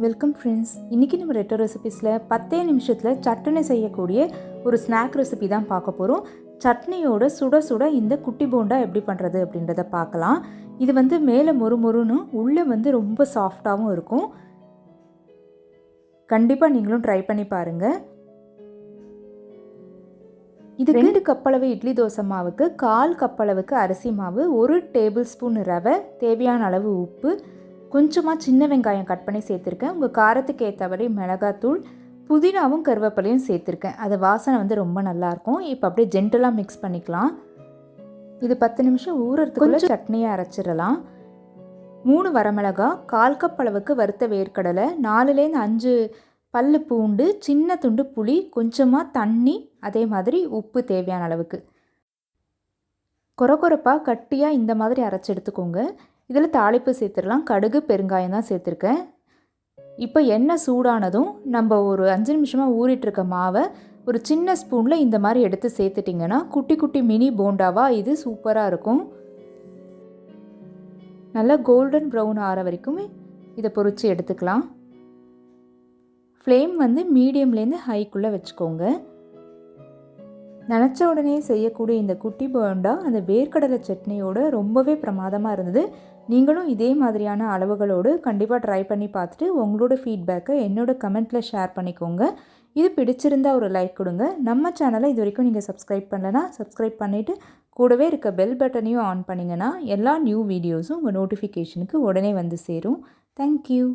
Welcome friends. இன்றைக்கி நம்ம ரெட்டோ ரெசிபீஸில் 10 நிமிஷத்தில் சட்னி செய்யக்கூடிய ஒரு ஸ்நாக் ரெசிபி தான் பார்க்க போகிறோம். சட்னியோட சுட சுட இந்த குட்டி போண்டா எப்படி பண்ணுறது அப்படின்றத பார்க்கலாம். இது வந்து மேலே மொறுமொறுன்னு உள்ளே வந்து ரொம்ப சாஃப்டாகவும் இருக்கும். கண்டிப்பாக நீங்களும் ட்ரை பண்ணி பாருங்கள். இது 2 கப் அளவு இட்லி தோசை மாவுக்கு 1/4 கப் அளவுக்கு அரிசி மாவு, 1 டேபிள் ஸ்பூன் ரவை, தேவையான அளவு உப்பு, கொஞ்சமாக சின்ன வெங்காயம் கட் பண்ணி சேர்த்துருக்கேன். உங்கள் காரத்துக்கு ஏற்றபடி மிளகாத்தூள், புதினாவும் கருவேப்பிலையும் சேர்த்துருக்கேன். அது வாசனை வந்து ரொம்ப நல்லாயிருக்கும். இப்போ அப்படியே ஜென்டலாக மிக்ஸ் பண்ணிக்கலாம். இது 10 நிமிஷம் ஊறுறதுக்குள்ளே சட்னியை அரைச்சிடலாம். 3 வரமிளகா, 1/4 கப் அளவுக்கு வறுத்த வேர்க்கடலை, 4லேருந்து 5 பல்லு பூண்டு, சின்ன துண்டு புளி, கொஞ்சமாக தண்ணி, அதே மாதிரி உப்பு தேவையான அளவுக்கு. கொரகொரப்பாக கட்டியாக இந்த மாதிரி அரைச்சி எடுத்துக்கோங்க. இதில் தாளிப்பு சேர்த்துடலாம். கடுகு, பெருங்காயம் தான் சேர்த்துருக்கேன். இப்போ எண்ணெய் சூடானதும் நம்ம ஒரு 5 நிமிஷமாக ஊறிட்டுருக்க மாவை ஒரு சின்ன ஸ்பூனில் இந்த மாதிரி எடுத்து சேர்த்துட்டிங்கன்னா குட்டி குட்டி மினி போண்டாவாக இது சூப்பராக இருக்கும். நல்லா கோல்டன் ப்ரௌன் ஆற வரைக்கும் இதை பொரித்து எடுத்துக்கலாம். ஃப்ளேம் வந்து மீடியம்லேருந்து ஹைக்குள்ளே வச்சுக்கோங்க. நினச்ச உடனே செய்யக்கூடிய இந்த குட்டி போண்டா அந்த வேர்க்கடலை சட்னியோடு ரொம்பவே பிரமாதமாக இருந்தது. நீங்களும் இதே மாதிரியான அளவுகளோடு கண்டிப்பாக ட்ரை பண்ணி பார்த்துட்டு உங்களோட ஃபீட்பேக்கை என்னோட கமெண்ட்டில் ஷேர் பண்ணிக்கோங்க. இது பிடிச்சிருந்தால் ஒரு லைக் கொடுங்க. நம்ம சேனலை இது வரைக்கும் நீங்கள் சப்ஸ்கிரைப் பண்ணலைன்னா சப்ஸ்கிரைப் பண்ணிவிட்டு கூடவே இருக்க பெல் பட்டனையும் ஆன் பண்ணிங்கன்னா எல்லா நியூ வீடியோஸும் உங்கள் நோட்டிஃபிகேஷனுக்கு உடனே வந்து சேரும். தேங்க்யூ.